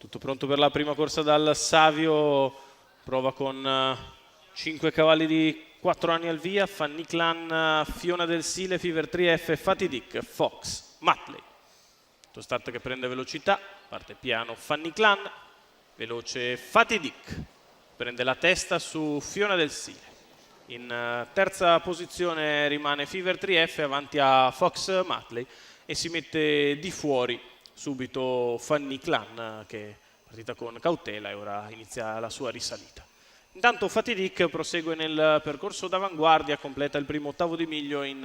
Tutto pronto per la prima corsa dal Savio, prova con 5 cavalli di 4 anni al via, Fanny Clan, Fiona del Sile, Fever 3F, Fatidic, Fox, Matley. Tutto start che prende velocità, parte piano Fanny Clan, veloce Fatidic, prende la testa su Fiona del Sile. In terza posizione rimane Fever 3F avanti a Fox Matley e si mette di fuori subito Fanny Clan, che è partita con cautela e ora inizia la sua risalita. Intanto Fatidic prosegue nel percorso d'avanguardia, completa il primo ottavo di miglio in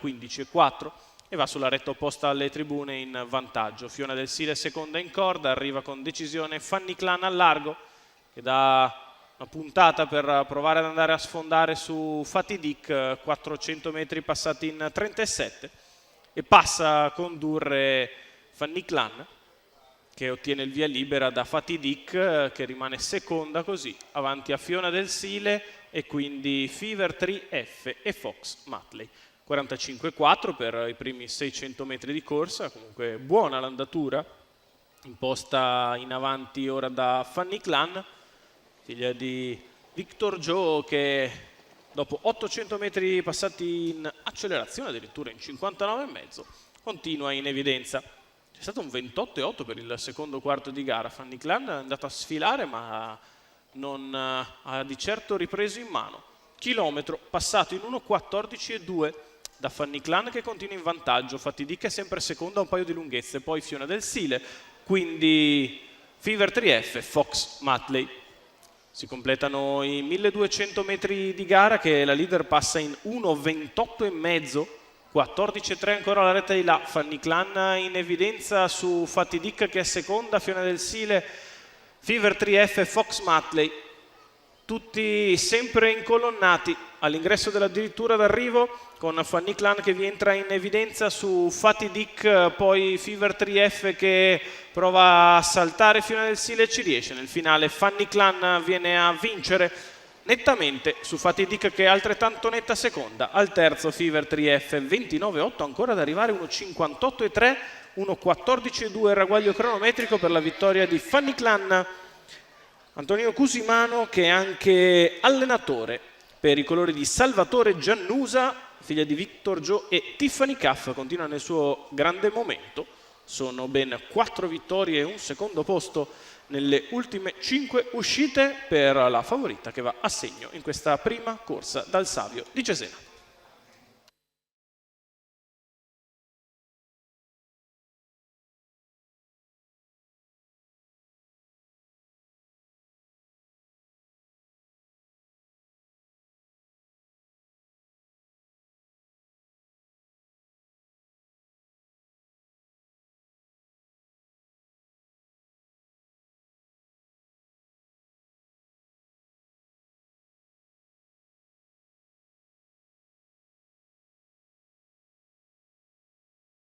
15,4 e va sulla retta opposta alle tribune in vantaggio. Fiona del Sile seconda in corda, arriva con decisione Fanny Clan al largo che dà una puntata per provare ad andare a sfondare su Fatidic, 400 metri passati in 37 e passa a condurre Fanny Clan, che ottiene il via libera da Fatidic, che rimane seconda così avanti a Fiona del Sile e quindi Fever 3F e Fox Matley. 45,4 per i primi 600 metri di corsa, comunque buona l'andatura, imposta in avanti ora da Fanny Clan, figlia di Victor Joe, che dopo 800 metri passati in accelerazione, addirittura in 59,5, continua in evidenza. C'è stato un 28,8 per il secondo quarto di gara. Fanny Clan è andata a sfilare ma non ha di certo ripreso in mano. Chilometro passato in 1,14,2 da Fanny Clan, che continua in vantaggio. Fatidic è sempre seconda a un paio di lunghezze, poi Fiona del Sile, quindi Fever 3F, Fox Matley. Si completano i 1200 metri di gara che la leader passa in 1,28,5. 14,3 ancora la retta di là, Fanny Clan in evidenza su Fatidic che è seconda, Fiona del Sile, Fever 3F e Fox Matley, tutti sempre incolonnati all'ingresso dell'addirittura d'arrivo, con Fanny Clan che vi entra in evidenza su Fatidic, poi Fever 3F che prova a saltare Fiona del Sile e ci riesce. Nel finale Fanny Clan viene a vincere nettamente su Fatidic, che è altrettanto netta seconda. Al terzo Fever 3F 29,8 ancora ad arrivare, 1,58,3, 1,14,2 il ragguaglio cronometrico per la vittoria di Fanny Clan. Antonino Cusimano, che è anche allenatore per i colori di Salvatore Giannusa, figlia di Victor Joe e Tiffany Caff, continua nel suo grande momento. Sono ben 4 vittorie e un secondo posto nelle ultime 5 uscite per la favorita che va a segno in questa prima corsa dal Savio di Cesena.